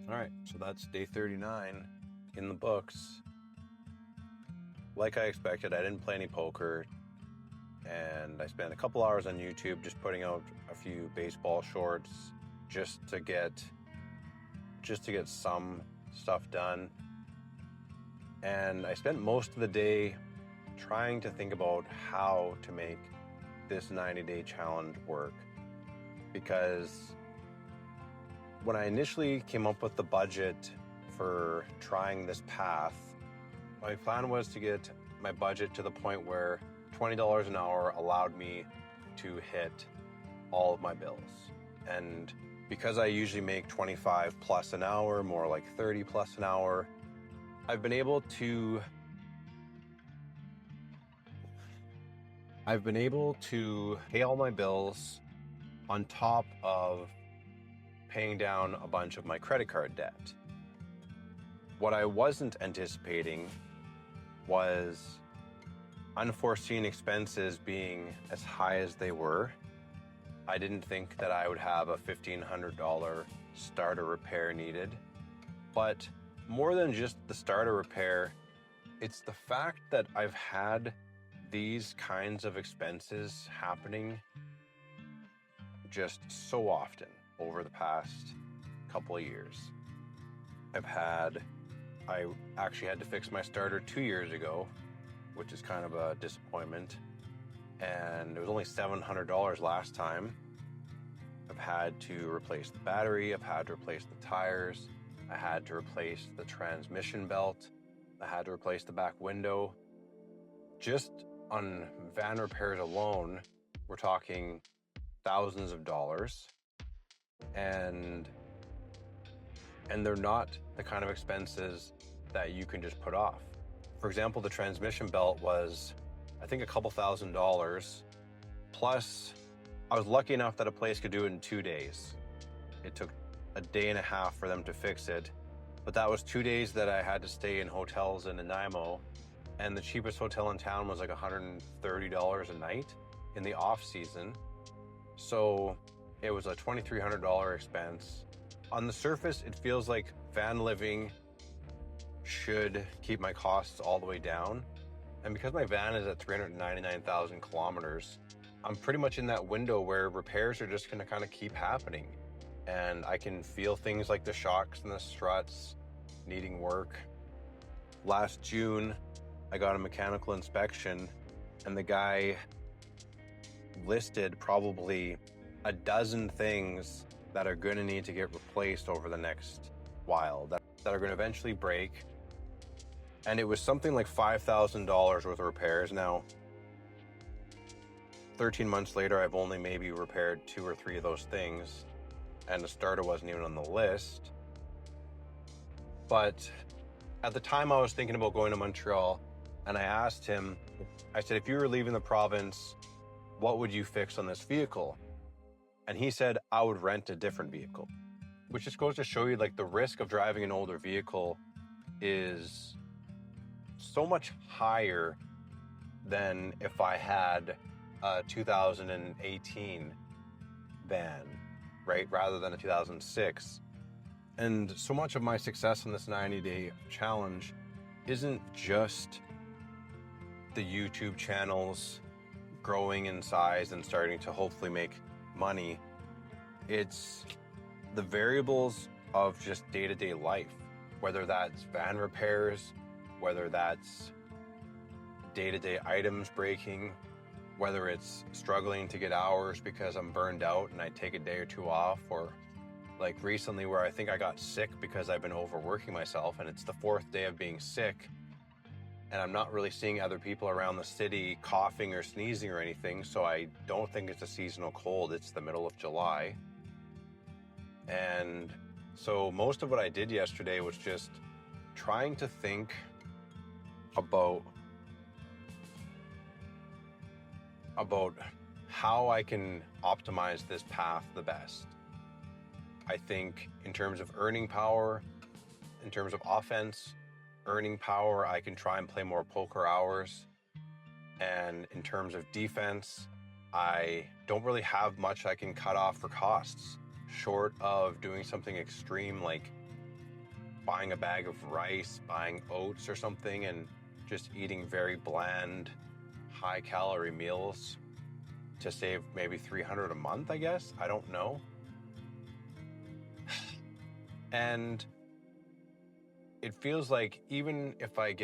All right, so that's day 39 in the books. Like I expected, I didn't play any poker, and I spent a couple hours on YouTube just putting out a few baseball shorts just to get some stuff done. And I spent most of the day trying to think about how to make this 90-day challenge work, because when I initially came up with the budget for trying this path, my plan was to get my budget to the point where $20 an hour allowed me to hit all of my bills. And because I usually make 25 plus an hour, more like 30 plus an hour, I've been able to pay all my bills on top of paying down a bunch of my credit card debt. What I wasn't anticipating was unforeseen expenses being as high as they were. I didn't think that I would have a $1,500 starter repair needed. But more than just the starter repair, it's the fact that I've had these kinds of expenses happening just so often over the past couple of years. I actually had to fix my starter 2 years ago, which is kind of a disappointment. And it was only $700 last time. I've had to replace the battery, I've had to replace the tires, I had to replace the transmission belt, I had to replace the back window. Just on van repairs alone, we're talking thousands of dollars. And they're not the kind of expenses that you can just put off. For example, the transmission belt was, I think, a couple $1,000s. Plus, I was lucky enough that a place could do it in 2 days. It took a day and a half for them to fix it, but that was 2 days that I had to stay in hotels in Nanaimo, and the cheapest hotel in town was like $130 a night in the off season. So it was a $2,300 expense. On the surface, it feels like van living should keep my costs all the way down. And because my van is at 399,000 kilometers, I'm pretty much in that window where repairs are just gonna kind of keep happening. And I can feel things like the shocks and the struts needing work. Last June, I got a mechanical inspection, and the guy listed probably a dozen things that are going to need to get replaced over the next while, that are going to eventually break. And it was something like $5,000 worth of repairs. Now, 13 months later, I've only maybe repaired 2 or 3 of those things, and the starter wasn't even on the list. But at the time, I was thinking about going to Montreal, and I asked him, I said, if you were leaving the province, what would you fix on this vehicle? And he said, I would rent a different vehicle, which just goes to show you, like, the risk of driving an older vehicle is so much higher than if I had a 2018 van, right? Rather than a 2006. And so much of my success in this 90-day challenge isn't just the YouTube channels growing in size and starting to hopefully make money. It's the variables of just day-to-day life, whether that's van repairs, whether that's day-to-day items breaking, whether it's struggling to get hours because I'm burned out and I take a day or 2 off, or like recently where I think I got sick because I've been overworking myself, and it's the 4th day of being sick, and I'm not really seeing other people around the city coughing or sneezing or anything, so I don't think it's a seasonal cold. It's the middle of July. And so most of what I did yesterday was just trying to think about how I can optimize this path the best. I think in terms of earning power, in terms of offense, earning power, I can try and play more poker hours. And in terms of defense, I don't really have much I can cut off for costs, short of doing something extreme like buying a bag of rice, buying oats or something, and just eating very bland, high-calorie meals to save maybe $300 a month, I guess. I don't know. And it feels like even if I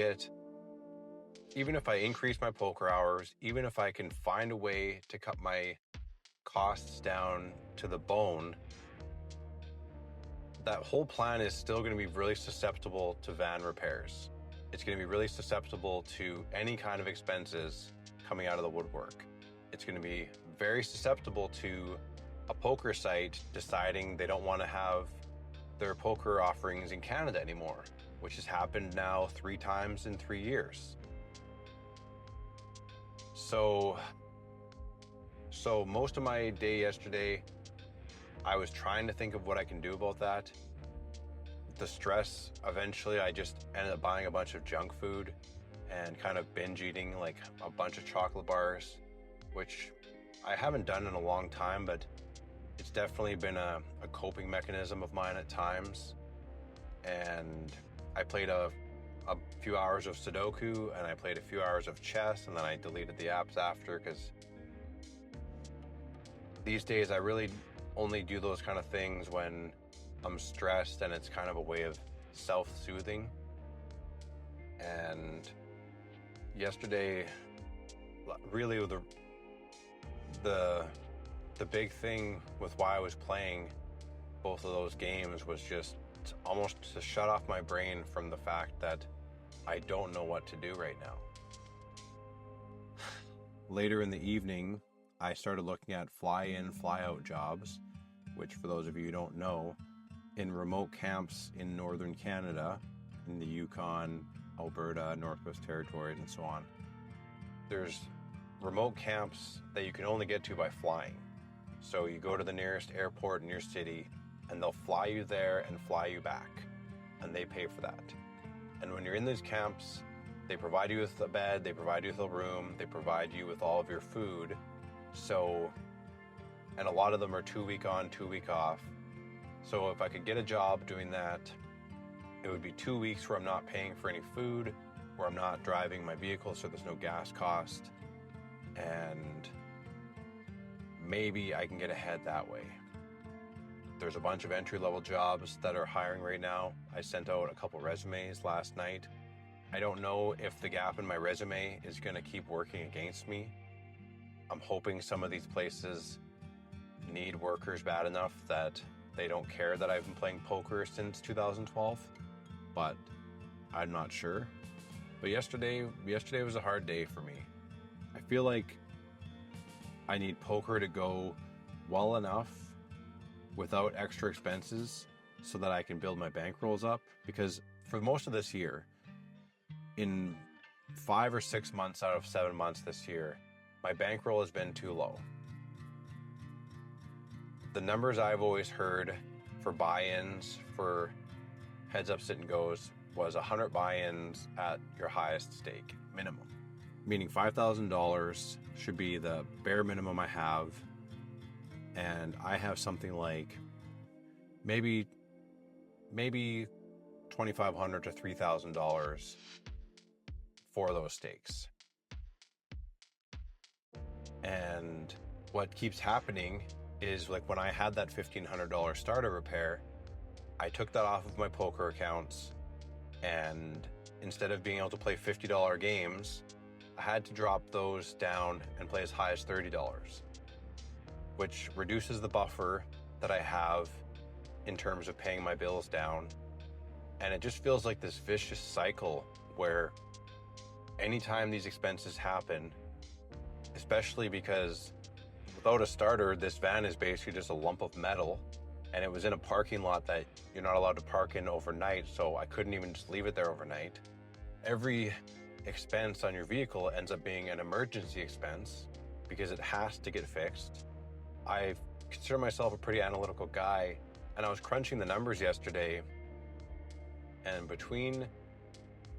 increase my poker hours, even if I can find a way to cut my costs down to the bone, that whole plan is still going to be really susceptible to van repairs. It's going to be really susceptible to any kind of expenses coming out of the woodwork. It's going to be very susceptible to a poker site deciding they don't want to have their poker offerings in Canada anymore, which has happened now 3 times in 3 years. So most of my day yesterday, I was trying to think of what I can do about that. The stress, eventually I just ended up buying a bunch of junk food and kind of binge eating like a bunch of chocolate bars, which I haven't done in a long time, but it's definitely been a coping mechanism of mine at times. And I played a few hours of Sudoku, and I played a few hours of chess, and then I deleted the apps after, because these days I really only do those kind of things when I'm stressed, and it's kind of a way of self-soothing. And yesterday, really the big thing with why I was playing both of those games was just almost to shut off my brain from the fact that I don't know what to do right now. Later in the evening, I started looking at fly-in, fly-out jobs, which, for those of you who don't know, in remote camps in northern Canada, in the Yukon, Alberta, Northwest Territories, and so on, there's remote camps that you can only get to by flying. So you go to the nearest airport in your city, and they'll fly you there and fly you back, and they pay for that. And when you're in these camps, they provide you with a bed, they provide you with a room, they provide you with all of your food. So, and a lot of them are 2 week on, 2 week off. So if I could get a job doing that, it would be 2 weeks where I'm not paying for any food, where I'm not driving my vehicle, so there's no gas cost, and maybe I can get ahead that way. There's a bunch of entry-level jobs that are hiring right now. I sent out a couple resumes last night. I don't know if the gap in my resume is going to keep working against me. I'm hoping some of these places need workers bad enough that they don't care that I've been playing poker since 2012, but I'm not sure. But yesterday was a hard day for me. I feel like I need poker to go well enough without extra expenses so that I can build my bankrolls up, because for most of this year, in 5 or 6 months out of 7 months this year, my bankroll has been too low. The numbers I've always heard for buy-ins for Heads Up Sit and Goes was 100 buy-ins at your highest stake minimum, meaning $5,000 should be the bare minimum I have, and I have something like maybe $2,500 to $3,000 for those stakes. And what keeps happening is, like, when I had that $1,500 starter repair, I took that off of my poker accounts, and instead of being able to play $50 games, I had to drop those down and play as high as $30, which reduces the buffer that I have in terms of paying my bills down. And it just feels like this vicious cycle where anytime these expenses happen, especially because without a starter, this van is basically just a lump of metal, and it was in a parking lot that you're not allowed to park in overnight, so I couldn't even just leave it there overnight. Every expense on your vehicle ends up being an emergency expense because it has to get fixed. I consider myself a pretty analytical guy, and I was crunching the numbers yesterday, and between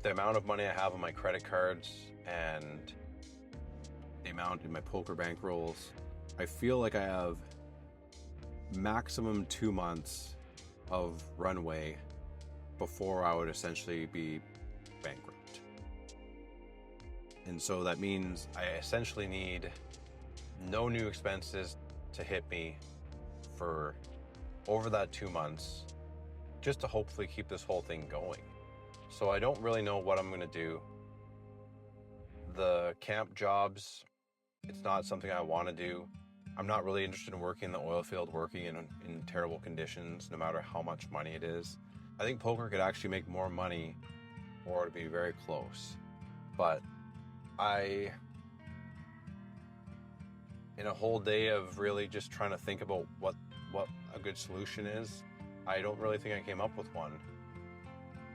the amount of money I have on my credit cards and the amount in my poker bankrolls, I feel like I have maximum 2 months of runway before I would essentially be bankrupt. And so that means I essentially need no new expenses to hit me for over that 2 months, just to hopefully keep this whole thing going. So I don't really know what I'm going to do. The camp jobs, it's not something I want to do. I'm not really interested in working in the oil field, working in terrible conditions, no matter how much money it is. I think poker could actually make more money, or to be very close. But in a whole day of really just trying to think about what a good solution is, I don't really think I came up with one.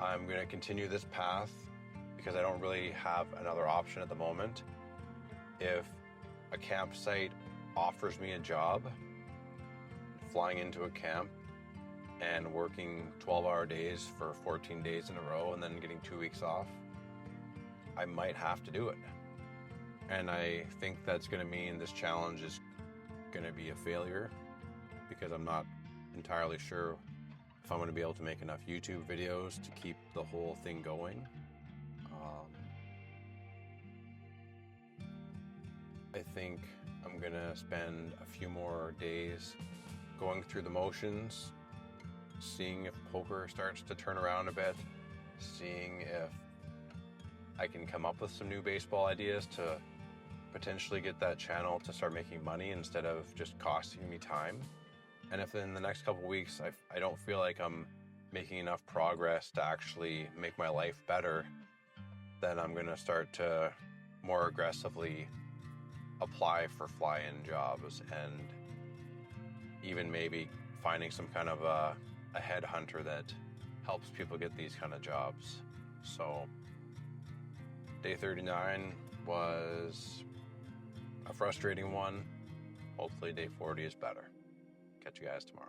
I'm going to continue this path because I don't really have another option at the moment. If a campsite offers me a job, flying into a camp and working 12-hour days for 14 days in a row and then getting 2 weeks off, I might have to do it. And I think that's going to mean this challenge is going to be a failure, because I'm not entirely sure if I'm going to be able to make enough YouTube videos to keep the whole thing going. I think I'm going to spend a few more days going through the motions, seeing if poker starts to turn around a bit, seeing if I can come up with some new baseball ideas to potentially get that channel to start making money instead of just costing me time. And if in the next couple of weeks I don't feel like I'm making enough progress to actually make my life better, then I'm going to start to more aggressively apply for fly-in jobs, and even maybe finding some kind of a headhunter that helps people get these kind of jobs. So day 39 was a frustrating one. Hopefully day 40 is better. Catch you guys tomorrow.